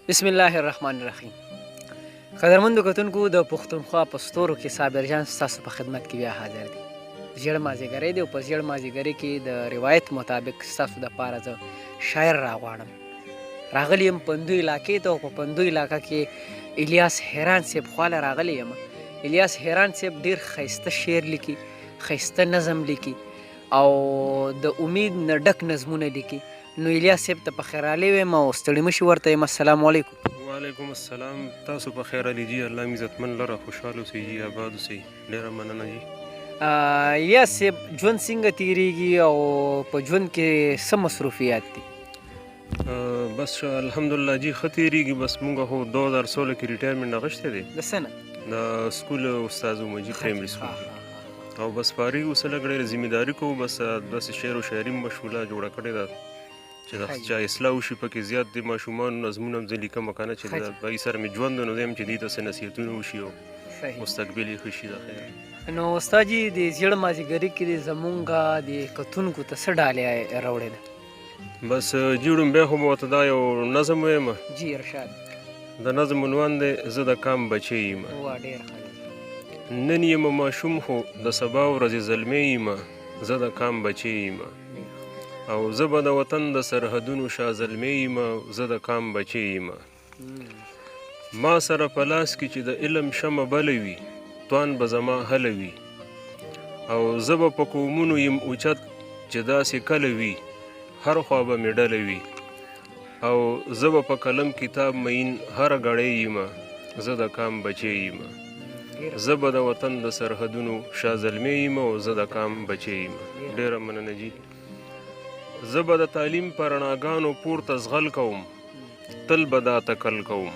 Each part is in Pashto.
بسم الله الرحمن الرحیم. قدرمندو کتونکو د پښتونخوا په ستورو کې صابر جان ستاسو په خدمت کې بیا حاضر دی. زیړ مازدیګری دی او په زیړ مازدیګري کې د روایت مطابق ستاسو دپاره زه شاعر راغواړم. راغلی یم پندو علاقې ته او په پندو علاقه کې الیاس حیران صاحب خواله راغلی یم. الیاس حیران صاحب ډېر ښایسته شعر لیکي، ښایسته نظم لیکي او د امید نه ډک نظمونه لیکي. نو الیاس صاحب ته په خیر راغلی ویم او ستړي مه شي ورته یم. السلام علیکم. وعلیکم السلام. تاسو په خیر علي جي، الله مې عزتمن لره، خوشحال اوسئ جي، آباد اوسئ. ډېره مننه جي. الیاس صاحب ژوند څنګه تیریږي او په ژوند کې څه مصروفیات دي؟ بس الحمدلله جي ښه تیریږي. بس مونږ خو 2016 کې ریټایرمنټ اخیستی دی د څه نه؟ د سکول استاد وم جي، پرایمري سکول، او بس فارغ اوسه لږ ډېره ذمهداري کوو. بس داسې شعر و شاعري مې مشغوله جوړه کړې ده چې د چا اصلاح وشي پکې. زیات د ماشومانو نظمونه هم زه لیکم که نه چې د هغوی سره مې ژوند دی، نو زه یم چې دوی ته څه نصیحتونه وشي او مستقبل یې ښه شي. د خیر نو استاد جي د زیړ مازدیګري کې زمونږ د کتونکو ته څه ډالۍ راوړې ده؟ بس جوړم بیا خو به ورته دا یو نظم ویم جي ارشاد. د نظم عنوان دی زه د کام بچی یم. ډېر ښه. نن یم ماشوم خو د سبا ورځې زلمی یم، زه د کام بچی یم. او زه به د وطن د سرحدونو شا زلمی یم، زه د کام بچی یم. ما سره په لاس کې چې د علم شمه بله وي، توان به زما هله وي. او زه به په قومونو یم اوچت چې داسې کله وي، هر خوا به مې ډله وي. او زه به په قلم کتاب مین هره ګړۍ یم، زه د کام بچی یم. زه به د وطن د سرحدونو شا زلمی یم او زه د کام بچی یم. ډېره مننه جي. زه به د تعلیم په رڼاګانو پورته زغل کوم، تل به دا تکل کوم.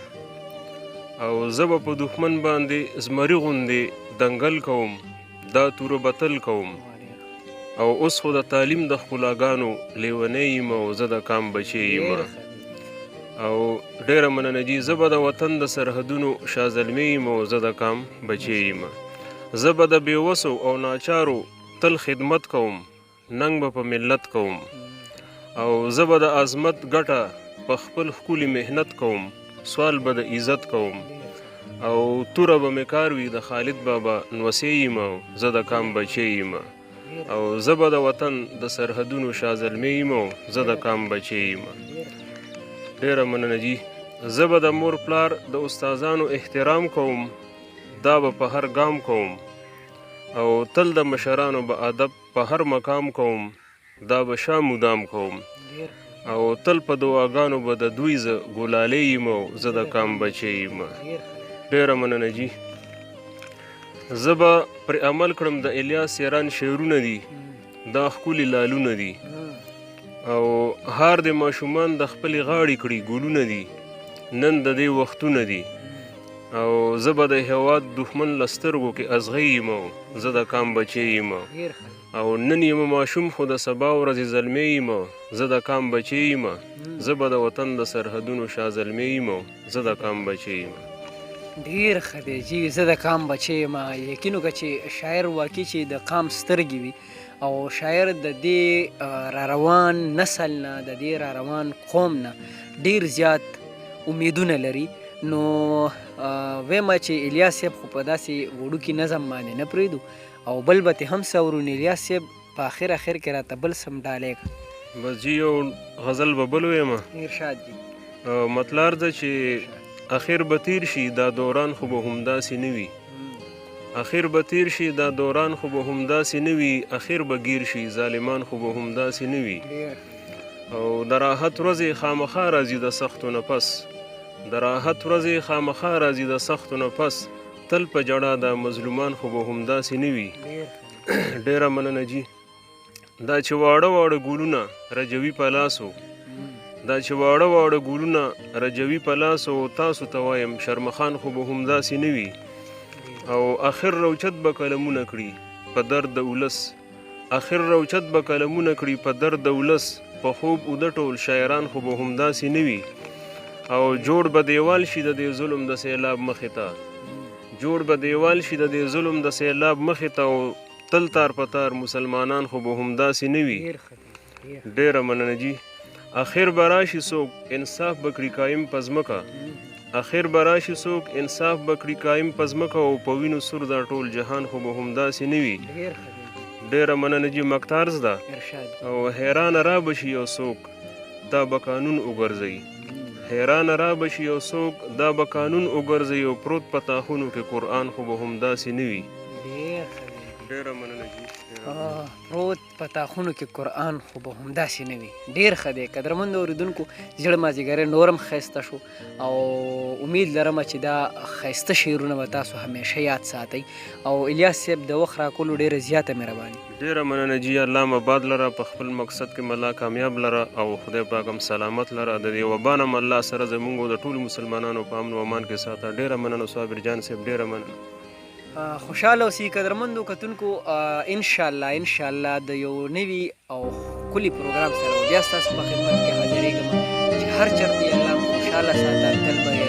او زه به په دښمن باندې زمري غوندې دنګل کوم، دا توره به تل کوم. او اوس خو د تعلیم د ښکلاګانو لیونی یم او زه د کام بچی یم. او ډېره مننه جي. زه به د وطن د سرحدونو شا زلمی یم او زه د کام بچی یم. زه به د بېوسو او ناچارو تل خدمت کوم، ننګ به په ملت کوم. او زه به د عظمت ګټه په خپل ښکلي محنت کوم، سوال به د عزت کوم. او توره به مې کار وي د خالد بابا نوسې یم او زه د کام بچی یم. او زه به د وطن د سرحدونو شا زلمی یم او زه د کام بچی یم. ډېره مننه جي. زه به د مور پلار د استادانو احترام کوم، دا به په هر ګام کوم. او تل د مشرانو به ادب په هر مقام کوم، دا به شا مدام کوم. او تل په دعاګانو به د دوی زه ګلالی یم او زه د کام بچی یم. ډېره مننه جي. زه به پر عمل کړم د الیاس حیران شعرونه دي، دا ښکلي لالونه دي. او هار د ماشومان د خپلې غاړې کړي ګلونه دي، نن د دې وختونه دي. او زه به د هېواد دښمن له سترګو کې ازغی یم او زه د کام بچی یم. او نن یم ماشوم خو د سبا ورځې زلمی یم، زه د کام بچی یم. زه به د وطن د سرحدونو شا زلمی یم او زه د کام بچی یم. ډېر ښه دی جي. زه د کام بچی یم. یقین وکړه چې شاعر واقعي چې د قام سترګې وي او شاعر د دې را روان نسل نه، د دې را روان قوم نه ډېر زیات امیدونه لري. نو ویمه چې الیاس صاحب خو په داسې وړوکي نظم باندې نه پرېږدو او بل به ترې هم څه اورو. نو الیاس صاحب په اخر کې راته بل څه ډالۍ کړه. بس جي یو غزل به بل ویم. ارشاد جي. مطلب ده چې اخر به تیر شي دا دوران خو به همداسې نه وي. اخر به تیر شي دا دوران خو به همداسې نه وي. اخر به گیر شي ظالمان خو به همداسې نه وي. او د راحت ورځې خامخا راځي د سختو نه پس، د راحت ورځې خامخا راځي د سختو نه پس. تل په جړا د مظلومان خو به همداسې نه وي. ډېره مننه جي. دا چې واړه واړه ګلونه رجوي په لاسو، دا چې واړه واړه ګلونه رجوي په لاسو، تاسو ته وایم شرمخان خو به همداسې نه وي. او آخر روچت به قلمونه کړي په درد د ولس، آخر روچت به قلمونه کړي په درد د ولس. په خوب اوده ټول شاعران خو به همداسې نه وي. او جوړ به دیوال شي د دې ظلم د سیلاب مخې ته، جوړ به دیوال شي د دې ظلم د سیلاب مخې ته. او تل تار په تار مسلمانان خو به همداسې نه وي. ډېره مننه جي. اخر به راشي څوک انصاف به کړي قایم په ځمکه اخر به راشي څوک انصاف به کړي قایم په ځمکه او په وینو سور دا ټول جهان خو به همداسې نه وي ډېر ښه دی ډېره مننه جي مکتار زده ارشاد او حیرانه را بشي یو څوک دا به قانون وګرځوي حیرانه را بشي یو څوک دا به قانون وګرځوي او پروت په تاخونو کې قرآن خو به همداسې نه وي ډېر ښه دی ډېره مننه جي پروت په تاخونو کې قرآن خو به همداسې نه وي ډېر ښه دی قدرمندو اورېدونکو زړه مازدیګری نورم ښایسته شو او امید لرمه چې دا ښایسته شعرونه به تاسو همیشه یاد ساتئ او الیاس صاحب د وخت راکولو ډېره زیاته مهرباني ډېره مننه جي الله مباد لره په خپل مقصد کې ملا کامیاب لره او خدای پاک هم سلامت لره د دې وبا نه الله سره زموږ د ټولو مسلمانانو په امن و امان کې ساته ډېره مننه صابر جان صاحب ډېره مننه خوشحاله اوسئ قدرمندو کتونکو انشاءالله د یو نوي او ښکلي پروګرام سره بیا ستاسو په خدمت کې حاضرېږم چې هر چېرته یې الله خوشحاله ساته تل به